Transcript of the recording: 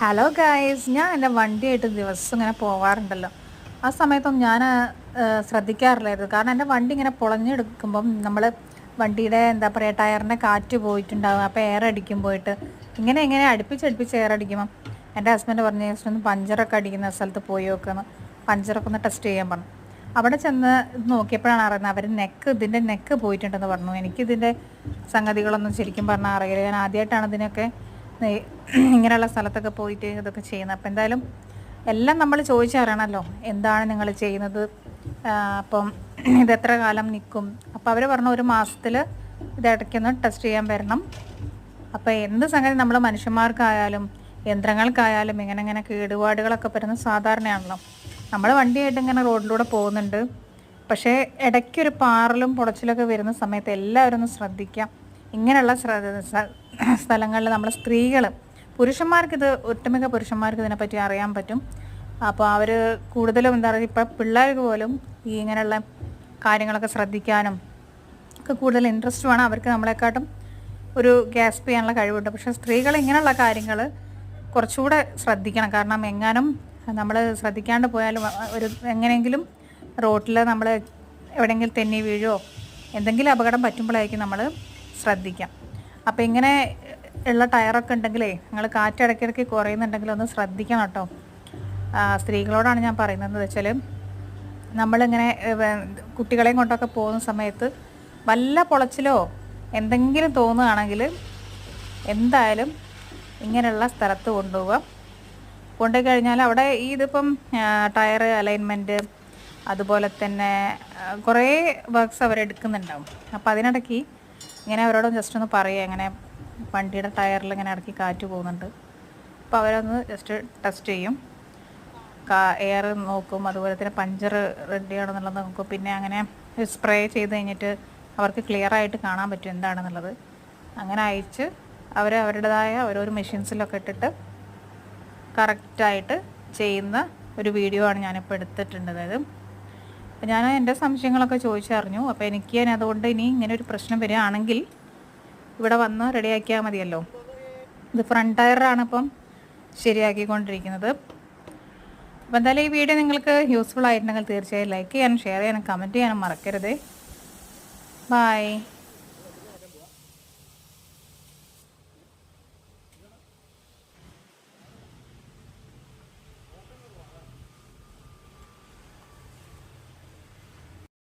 Hello guys, ഞാൻ എൻ്റെ വണ്ടിയായിട്ട് ദിവസം ഇങ്ങനെ പോവാറുണ്ടല്ലോ. ആ സമയത്തൊന്നും ഞാൻ ശ്രദ്ധിക്കാറില്ലായിരുന്നു. കാരണം എൻ്റെ വണ്ടി ഇങ്ങനെ പൊളഞ്ഞെടുക്കുമ്പം നമ്മൾ വണ്ടിയുടെ എന്താ പറയുക ടയറിൻ്റെ കാറ്റ് പോയിട്ടുണ്ടാകും. അപ്പോൾ എയർ അടിക്കും പോയിട്ട് ഇങ്ങനെ അടുപ്പിച്ചടുപ്പിച്ച് എയർ അടിക്കുമ്പം എൻ്റെ ഹസ്ബൻഡ് പറഞ്ഞ ജസ്റ്റ് ഒന്ന് പഞ്ചറൊക്കെ അടിക്കുന്ന സ്ഥലത്ത് പോയി നോക്കുന്നു, പഞ്ചറൊക്കെ ഒന്ന് ടെസ്റ്റ് ചെയ്യാൻ പറഞ്ഞു. അവിടെ ചെന്ന് നോക്കിയപ്പോഴാണ് അറിയുന്നത് അവർ ഇതിൻ്റെ നെക്ക് പോയിട്ടുണ്ടെന്ന് പറഞ്ഞു. എനിക്കിതിൻ്റെ സംഗതികളൊന്നും ശരിക്കും പറഞ്ഞാൽ അറിയില്ല. ഞാൻ ആദ്യമായിട്ടാണ് ഇതിനൊക്കെ ഇങ്ങനെയുള്ള സ്ഥലത്തൊക്കെ പോയിട്ട് ഇതൊക്കെ ചെയ്യുന്നത്. അപ്പോൾ എന്തായാലും എല്ലാം നമ്മൾ ചോദിച്ചറിയണമല്ലോ, എന്താണ് നിങ്ങൾ ചെയ്യുന്നത്, അപ്പം ഇതെത്ര കാലം നിൽക്കും. അപ്പോൾ അവർ പറഞ്ഞു 1 മാസത്തിൽ ഇത് ഇടയ്ക്കൊന്ന് ടെസ്റ്റ് ചെയ്യാൻ വരണം. അപ്പോൾ എന്ത് സംഗതി നമ്മൾ മനുഷ്യന്മാർക്കായാലും യന്ത്രങ്ങൾക്കായാലും ഇങ്ങനെ കേടുപാടുകളൊക്കെ വരുന്നത് സാധാരണയാണല്ലോ. നമ്മൾ വണ്ടിയായിട്ട് ഇങ്ങനെ റോഡിലൂടെ പോകുന്നുണ്ട്, പക്ഷേ ഇടയ്ക്കൊരു പാറലും പൊളച്ചിലൊക്കെ വരുന്ന സമയത്ത് എല്ലാവരും ഒന്ന് ശ്രദ്ധിക്കാം. ഇങ്ങനെയുള്ള സ്ഥലങ്ങളിൽ നമ്മൾ സ്ത്രീകൾ, പുരുഷന്മാർക്കിത് ഒട്ടുമിക്ക പുരുഷന്മാർക്ക് ഇതിനെപ്പറ്റി അറിയാൻ പറ്റും. അപ്പോൾ അവർ കൂടുതലും എന്താ പറയുക, ഇപ്പം പിള്ളേർക്ക് പോലും ഈ ഇങ്ങനെയുള്ള കാര്യങ്ങളൊക്കെ ശ്രദ്ധിക്കാനും ഒക്കെ കൂടുതൽ ഇൻട്രസ്റ്റ് വേണം. അവർക്ക് നമ്മളെക്കാട്ടും ഒരു ഗ്യാസ്പ് ചെയ്യാനുള്ള കഴിവുണ്ട്. പക്ഷേ സ്ത്രീകൾ ഇങ്ങനെയുള്ള കാര്യങ്ങൾ കുറച്ചുകൂടെ ശ്രദ്ധിക്കണം. കാരണം എങ്ങാനും നമ്മൾ ശ്രദ്ധിക്കാണ്ട് പോയാലും എങ്ങനെയെങ്കിലും റോട്ടിൽ നമ്മൾ എവിടെയെങ്കിലും തെന്നി വീഴോ എന്തെങ്കിലും അപകടം പറ്റുമ്പോഴായിരിക്കും നമ്മൾ ശ്രദ്ധിക്കാം. അപ്പോൾ ഇങ്ങനെ ഉള്ള ടയറൊക്കെ ഉണ്ടെങ്കിലേ നിങ്ങൾ കാറ്റ് ഇടയ്ക്കിടയ്ക്ക് കുറയുന്നുണ്ടെങ്കിൽ ഒന്ന് ശ്രദ്ധിക്കണം കേട്ടോ. സ്ത്രീകളോടാണ് ഞാൻ പറയുന്നത് വെച്ചാൽ, നമ്മളിങ്ങനെ കുട്ടികളെയും കൊണ്ടൊക്കെ പോകുന്ന സമയത്ത് വല്ല പൊളച്ചിലോ എന്തെങ്കിലും തോന്നുകയാണെങ്കിൽ എന്തായാലും ഇങ്ങനെയുള്ള സ്ഥലത്ത് കൊണ്ടുപോയി കഴിഞ്ഞാൽ അവിടെ ഇതിപ്പം ടയർ അലൈൻമെൻറ്റ് അതുപോലെ തന്നെ കുറേ വർക്ക്സ് അവരെടുക്കുന്നുണ്ടാവും. അപ്പോൾ അതിനിടയ്ക്ക് ഇങ്ങനെ അവരോട് ജസ്റ്റ് ഒന്ന് പറയുക, ഇങ്ങനെ വണ്ടിയുടെ ടയറിൽ ഇങ്ങനെ ഇടയ്ക്ക് കാറ്റ് പോകുന്നുണ്ട്. അപ്പോൾ അവരൊന്ന് ജസ്റ്റ് ടെസ്റ്റ് ചെയ്യും, എയർ നോക്കും, അതുപോലെ തന്നെ പഞ്ചർ റെഡിയാണെന്നുള്ളത് നോക്കും. പിന്നെ അങ്ങനെ സ്പ്രേ ചെയ്ത് കഴിഞ്ഞിട്ട് അവർക്ക് ക്ലിയർ ആയിട്ട് കാണാൻ പറ്റും എന്താണെന്നുള്ളത്. അങ്ങനെ അയച്ച് അവരുടേതായ ഓരോരോ മെഷീൻസിലൊക്കെ ഇട്ടിട്ട് കറക്റ്റായിട്ട് ചെയ്യുന്ന ഒരു വീഡിയോ ആണ് ഞാനിപ്പോൾ എടുത്തിട്ടുണ്ട്. അതായത് അപ്പോൾ ഞാൻ എൻ്റെ സംശയങ്ങളൊക്കെ ചോദിച്ചറിഞ്ഞു. അപ്പോൾ എനിക്ക് അതുകൊണ്ട് ഇനി ഇങ്ങനെ ഒരു പ്രശ്നം വരികയാണെങ്കിൽ ഇവിടെ വന്ന് റെഡിയാക്കിയാൽ മതിയല്ലോ. ഇത് ഫ്രണ്ട് ടയറാണ് ഇപ്പം ശരിയാക്കിക്കൊണ്ടിരിക്കുന്നത്. അപ്പോൾ എന്തായാലും ഈ വീഡിയോ നിങ്ങൾക്ക് യൂസ്ഫുൾ ആയിട്ടുണ്ടെങ്കിൽ തീർച്ചയായും ലൈക്ക് ചെയ്യാനും ഷെയർ ചെയ്യാനും കമൻറ്റ് ചെയ്യാനും മറക്കരുത്. ബൈ.